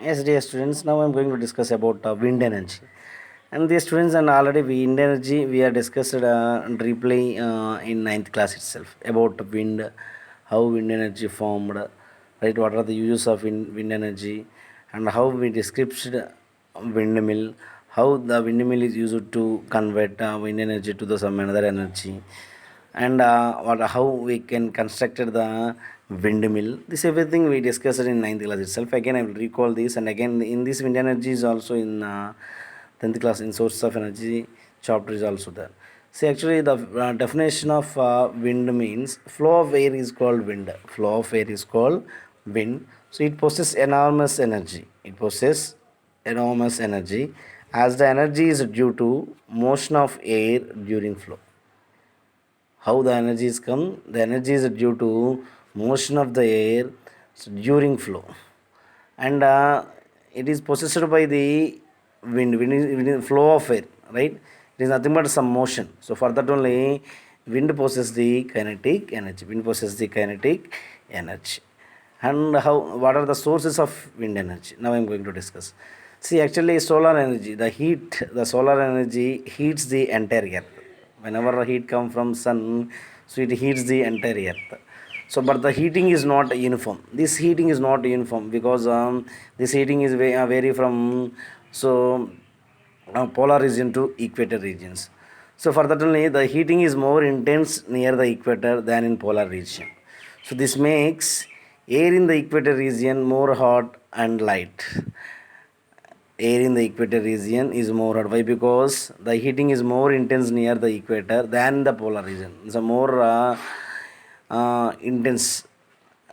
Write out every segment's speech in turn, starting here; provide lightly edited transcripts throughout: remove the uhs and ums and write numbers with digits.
Yes, dear students, now I'm going to discuss about wind energy. And dear students, and already wind energy we are discussed briefly in ninth class itself about wind, how wind energy formed, right? What are the uses of wind energy, and how we described windmill, how the windmill is used to convert wind energy to the some another energy, and how we can constructed the windmill. This everything we discussed in ninth class itself. Again, I will recall this, and again in this wind energy is also in 10th class in sources of energy chapter is also there. See, actually the definition of wind means flow of air is called wind. Flow of air is called wind. So it possesses enormous energy. It possesses enormous energy as the energy is due to motion of air during flow. How the energy is come? The energy is due to motion of the air during flow, and it is possessed by the wind flow of air, right? It is nothing but some motion. So for that only wind possesses the kinetic energy. Wind possesses the kinetic energy. And how, what are the sources of wind energy? Now I am going to discuss. See, actually solar energy, the solar energy heats the entire earth. Whenever heat come from sun, so it heats the entire earth. So but the heating is not uniform. This heating is not uniform because this heating is vary from, so polar region to equator regions. So for that only the heating is more intense near the equator than in polar region. So this makes air in the equator region more hot and light. Air in the equator region is more hot. Why? Because the heating is more intense near the equator than the polar region. It's a more intense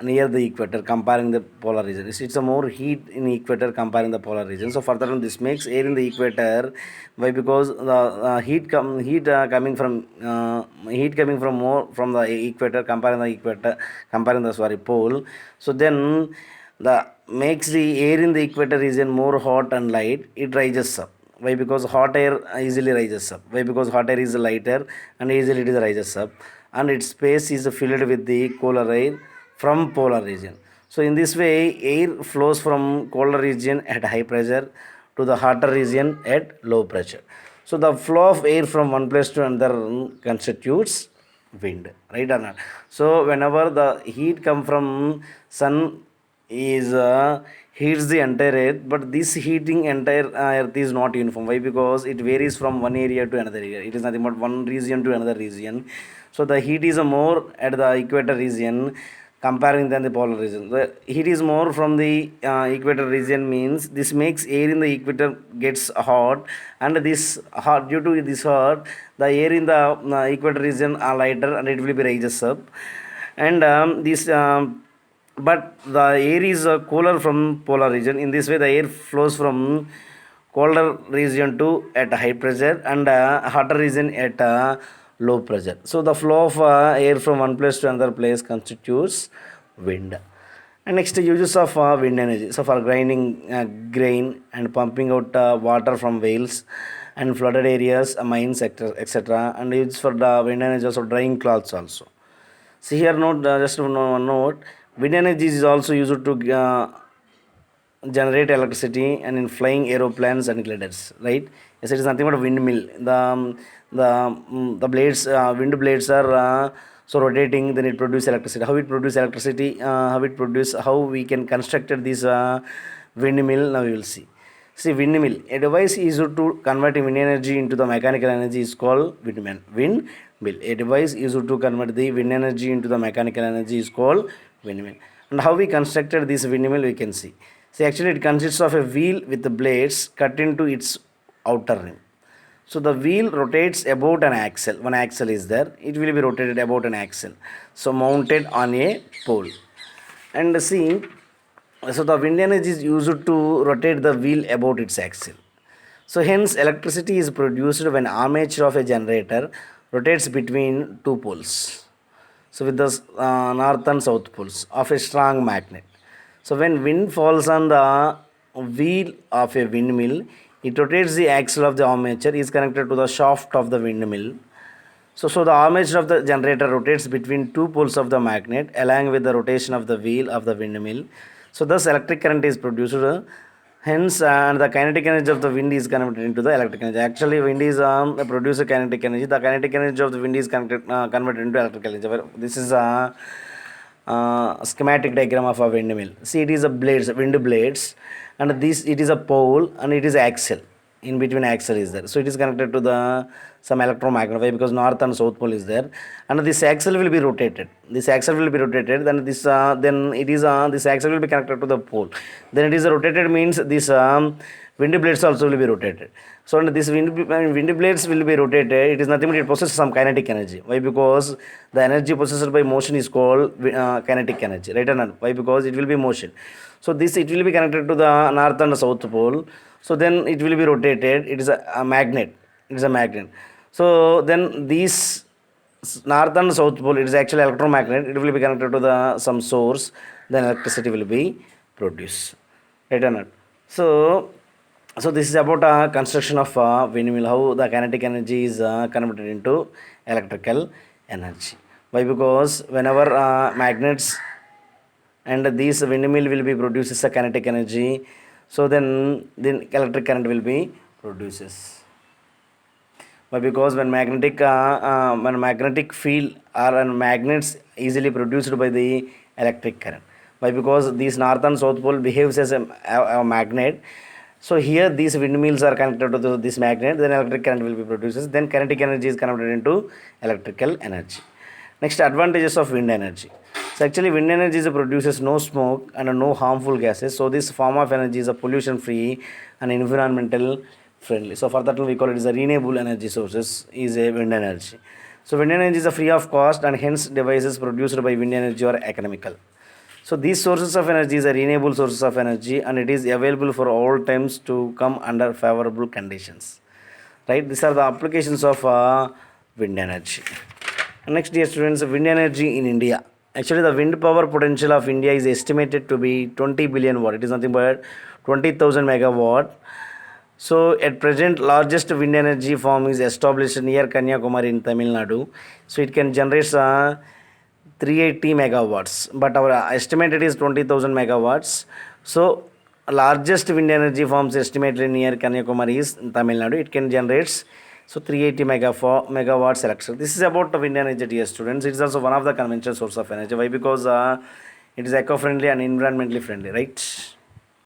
near the equator comparing the polar region. It's a more heat in equator comparing the polar region. So further on, this makes air in the equator. Why? Because the heat coming from more from the equator comparing the sorry pole. So then the makes the air in the equator region more hot and light. It rises up. Why? Because hot air easily rises up. Why? Because hot air is lighter and easily it rises up, and its space is filled with the cooler air from polar region. So in this way, air flows from colder region at high pressure to the hotter region at low pressure. So the flow of air from one place to another constitutes wind, right or not? So whenever the heat come from sun is heats the entire earth, but this heating entire earth is not uniform. Why? Because it varies from one area to another area. It is nothing but one region to another region. So the heat is more at the equator region comparing than the polar region. The heat is more from the equator region means this makes air in the equator gets hot, and this hot due to this hot, the air in the equator region are lighter and it will be rises up, and this. But the air is cooler from polar region. In this way, the air flows from colder region to at high pressure and hotter region at low pressure. So the flow of air from one place to another place constitutes wind. And next, uses of wind energy. So for grinding grain and pumping out water from wells and flooded areas, mines, etc. And use for the wind energy also drying clothes also. See here, note just one note. Wind energy is also used to generate electricity and in flying aeroplanes and gliders. Right? Yes, it is nothing but a windmill. The blades, wind blades are so rotating. Then it produces electricity. How it produce electricity? How we can construct this windmill? Now we will see. See, windmill. A device is used to convert wind energy into the mechanical energy is called windmill. Windmill. A device is used to convert the wind energy into the mechanical energy is called windmill. And how we constructed this windmill we can see. See, actually it consists of a wheel with the blades cut into its outer rim. So the wheel rotates about an axle. One axle is there. It will be rotated about an axle. So mounted on a pole. And see, so the wind energy is used to rotate the wheel about its axle. So hence electricity is produced when armature of a generator rotates between two poles. So with the north and south poles of a strong magnet. So when wind falls on the wheel of a windmill, it rotates the axle of the armature is connected to the shaft of the windmill. So the armature of the generator rotates between two poles of the magnet along with the rotation of the wheel of the windmill. So thus electric current is produced Hence, and the kinetic energy of the wind is converted into the electric energy. Actually, wind is produce kinetic energy. The kinetic energy of the wind is converted into electrical energy. This is a schematic diagram of a windmill. See, it is a blades, wind blades, and this it is a pole and it is axle. In between axle is there, so it is connected to the some electromagnet wave because north and south pole is there, and this axle will be rotated. This axle will be rotated. Then this then it is this axle will be connected to the pole. Then it is rotated means this wind blades also will be rotated. So and this wind blades will be rotated. It is nothing but it possesses some kinetic energy. Why? Because the energy possessed by motion is called kinetic energy, right or not? Why? Because it will be motion. So this it will be connected to the north and south pole. So then it will be rotated. It is a magnet. It is a magnet. So then these north and south pole, it is actually electromagnet. It will be connected to the some source. Then electricity will be produced, right or not? So so this is about construction of windmill, how the kinetic energy is converted into electrical energy. Why? Because whenever magnets and these windmill will be produces a kinetic energy, so then electric current will be produces. Why? Because when magnetic field or magnets easily produced by the electric current. Why? Because these north and south pole behaves as a magnet. So here these windmills are connected to this magnet, then electric current will be produced. Then kinetic energy is converted into electrical energy. Next, advantages of wind energy. So actually wind energy produces no smoke and no harmful gases. So this form of energy is a pollution free and environmental friendly. So for that we call it as a renewable energy sources is a wind energy. So wind energy is a free of cost and hence devices produced by wind energy are economical. So these sources of energy is a renewable sources of energy and it is available for all times to come under favorable conditions. Right? These are the applications of wind energy. Next, dear students, wind energy in India. Actually, the wind power potential of India is estimated to be 20 billion watt. It is nothing but 20,000 megawatt. So, at present, largest wind energy farm is established near Kanyakumari in Tamil Nadu. So, it can generate 380 megawatts, but our estimated is 20,000 megawatts. So, largest wind energy farms estimated near Kanyakumari is in Tamil Nadu. It can generate 380 megawatts electricity. This is about the wind energy, dear students. It is also one of the conventional source of energy. Why? Because it is eco-friendly and environmentally friendly, right?